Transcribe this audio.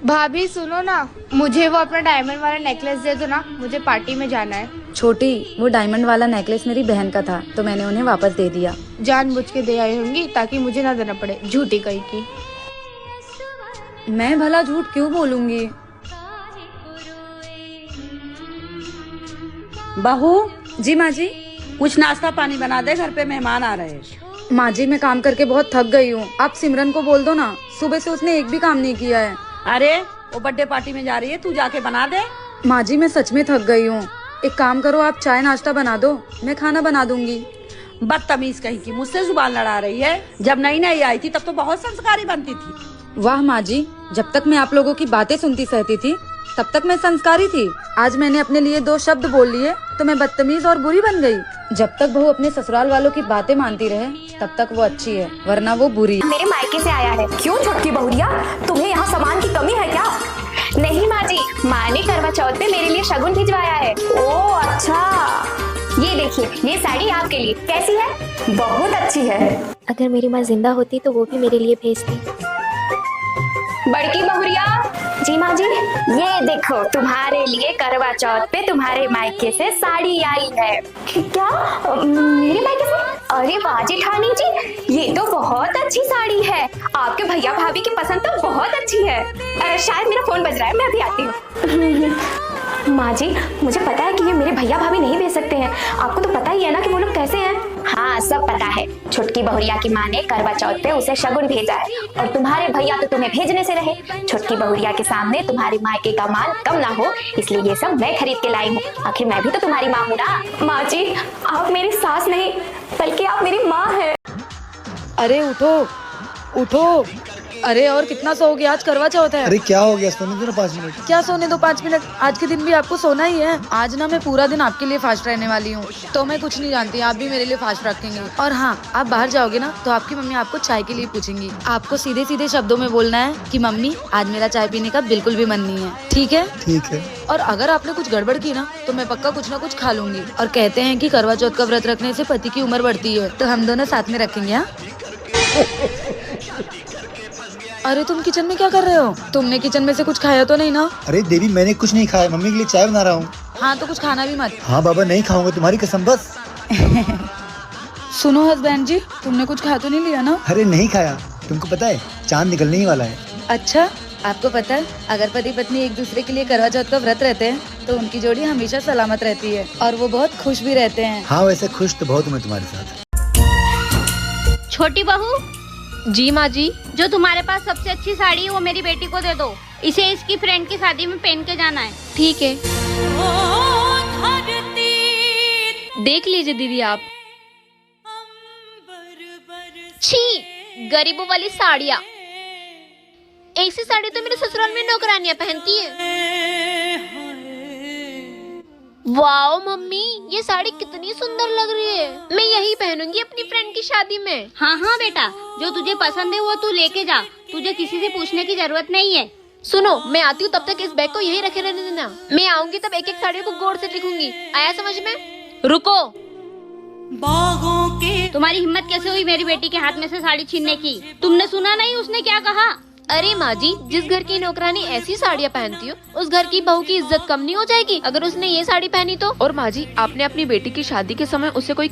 भाभी सुनो ना, मुझे वो अपना डायमंड वाला नेकलेस दे दो ना, मुझे पार्टी में जाना है। छोटी, वो डायमंड वाला नेकलेस मेरी बहन का था तो मैंने उन्हें वापस दे दिया। जानबूझ के दे आई होंगी ताकि मुझे ना देना पड़े, झूठी कहीं की। मैं भला झूठ क्यों बोलूंगी। बहू, जी माँ जी। कुछ नाश्ता पानी बना दे, घर पे मेहमान आ रहे हैं। माँ जी मैं काम करके बहुत थक गई हूँ, आप सिमरन को बोल दो ना, सुबह से उसने एक भी काम नहीं किया है। अरे वो बर्थडे पार्टी में जा रही है, तू जाके बना दे। माँ जी मैं सच में थक गई हूँ, एक काम करो आप चाय नाश्ता बना दो, मैं खाना बना दूंगी। बदतमीज कहीं की, मुझसे जुबान लड़ा रही है। जब नई नई आई थी तब तो बहुत संस्कारी बनती थी। वाह माँ जी, जब तक मैं आप लोगों की बातें सुनती सहती थी तब तक मैं संस्कारी थी। आज मैंने अपने लिए 2 शब्द बोल लिए तो मैं बदतमीज और बुरी बन गई। जब तक बहू अपने ससुराल वालों की बातें मानती रहे तब तक वो अच्छी है, वरना वो बुरी है। मेरे मायके से आया है। क्यों छोटकी बहुरिया, तुम्हें यहाँ सामान की कमी है क्या? नहीं माँ जी, माँ ने करवा चौथ पे मेरे लिए शगुन भिजवाया है। ओह अच्छा, ये देखिए, ये साड़ी आपके लिए कैसी है? बहुत अच्छी है। अगर मेरी माँ जिंदा होती तो वो भी मेरे लिए भेजती। बड़की बहुरिया। जी माँ जी। ये देखो, तुम्हारे लिए करवा चौथ पे तुम्हारे मायके से साड़ी आई है। क्या? मेरे मायके से? अरे वाह जेठानी जी, ये तो बहुत अच्छी साड़ी है। आपके भैया भाभी की पसंद तो बहुत अच्छी है। शायद मेरा फोन बज रहा है, मैं अभी आती हूँ। माँ जी, मुझे पता है कि ये मेरे भैया भाभी नहीं भेज सकते हैं। आपको तो पता ही है ना कि वो लोग कैसे हैं। हाँ सब पता है। छुटकी बहुरिया की माँ ने करवा चौथ पे उसे शगुन भेजा है और तुम्हारे भैया तो तुम्हें भेजने से रहे। छुटकी बहुरिया के सामने तुम्हारे मायके का मान कम ना हो, इसलिए ये सब मैं खरीद के लाई हूँ। आखिर मैं भी तो तुम्हारी माँ हूँ ना। माँ जी, आप मेरी सास नहीं बल्कि आप मेरी माँ है। अरे उठो उठो, अरे और कितना सोओगे, आज करवा चौथ है। अरे क्या हो गया, सोने दो ना 5 मिनट। क्या सोने दो 5 मिनट, आज के दिन भी आपको सोना ही है। आज ना मैं पूरा दिन आपके लिए फास्ट रहने वाली हूँ, तो मैं कुछ नहीं जानती, आप भी मेरे लिए फास्ट रखेंगे। और हाँ, आप बाहर जाओगे ना तो आपकी मम्मी आपको चाय के लिए पूछेंगी। आपको सीधे सीधे शब्दों में बोलना है कि मम्मी आज मेरा चाय पीने का बिल्कुल भी मन नहीं है, ठीक है? ठीक है। और अगर आपने कुछ गड़बड़ की ना तो मैं पक्का कुछ ना कुछ खा लूंगी। और कहते हैं कि करवा चौथ का व्रत रखने से पति की उम्र बढ़ती है, तो हम दोनों साथ में रखेंगे। हाँ अरे तुम किचन में क्या कर रहे हो? तुमने किचन में से कुछ खाया तो नहीं ना? अरे देवी, मैंने कुछ नहीं खाया, मम्मी के लिए चाय बना रहा हूँ। हाँ तो कुछ खाना भी मत। हाँ बाबा, नहीं खाऊंगा, तुम्हारी कसम बस। सुनो हस्बैंड जी, तुमने कुछ खा तो नहीं लिया ना? अरे नहीं खाया, तुमको पता है चांद निकलने ही वाला है। अच्छा, आपको पता है अगर पति पत्नी एक दूसरे के लिए करवा चौथ का व्रत रहते हैं तो उनकी जोड़ी हमेशा सलामत रहती है और वो बहुत खुश भी रहते हैं। हाँ वैसे खुश तो बहुत हूँ मैं तुम्हारे साथ। छोटी बहू। जी माँ जी। जो तुम्हारे पास सबसे अच्छी साड़ी है वो मेरी बेटी को दे दो, इसे इसकी फ्रेंड की शादी में पहन के जाना है। ठीक है, देख लीजिए दीदी आप। छी, गरीबों वाली साड़ियाँ। ऐसी साड़ी तो मेरे ससुराल में नौकरानियाँ पहनती है। वाओ मम्मी, ये साड़ी कितनी सुंदर लग रही है। मैं यही पहनूंगी अपनी फ्रेंड की शादी में। हाँ हाँ बेटा, जो तुझे पसंद है वो तू लेके जा, तुझे किसी से पूछने की जरूरत नहीं है। सुनो, मैं आती हूँ, तब तक इस बैग को यही रखे रहने देना। मैं आऊंगी तब एक एक साड़ी को गौर से लिखूंगी, आया समझ में? रुको। तुम्हारी हिम्मत कैसे हुई मेरी बेटी के हाथ में से साड़ी छीनने की? तुमने सुना नहीं उसने क्या कहा? अरे माँ जी, जिस घर की नौकरानी ऐसी साड़ियाँ पहनती हो उस घर की बहू की इज्जत कम नहीं हो जाएगी अगर उसने ये साड़ी पहनी तो? और माँ जी, आपने अपनी बेटी की शादी के समय उसे कोई